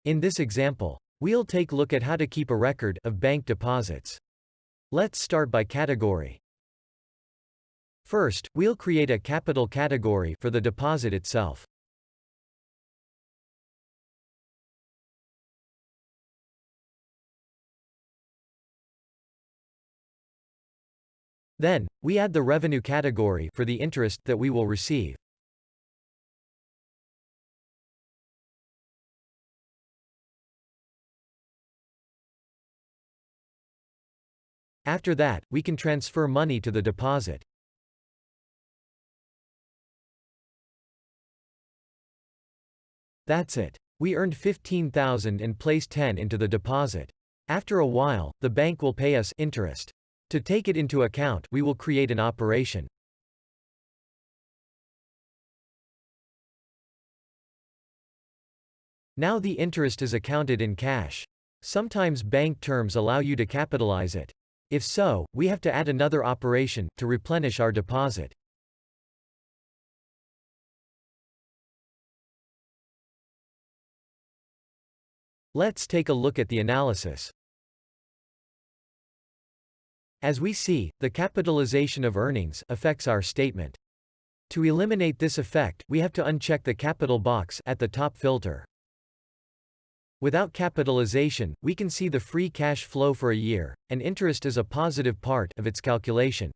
In this example, we'll take a look at how to keep a record of bank deposits. Let's start by category. First, we'll create a capital category for the deposit itself. Then, we add the revenue category for the interest that we will receive. After that, we can transfer money to the deposit. That's it. We earned 15,000 and placed 10 into the deposit. After a while, the bank will pay us interest. To take it into account, we will create an operation. Now the interest is accounted in cash. Sometimes bank terms allow you to capitalize it. If so, we have to add another operation to replenish our deposit. Let's take a look at the analysis. As we see, the capitalization of earnings affects our statement. To eliminate this effect, we have to uncheck the capital box at the top filter. Without capitalization, we can see the free cash flow for a year, and interest is a positive part of its calculation.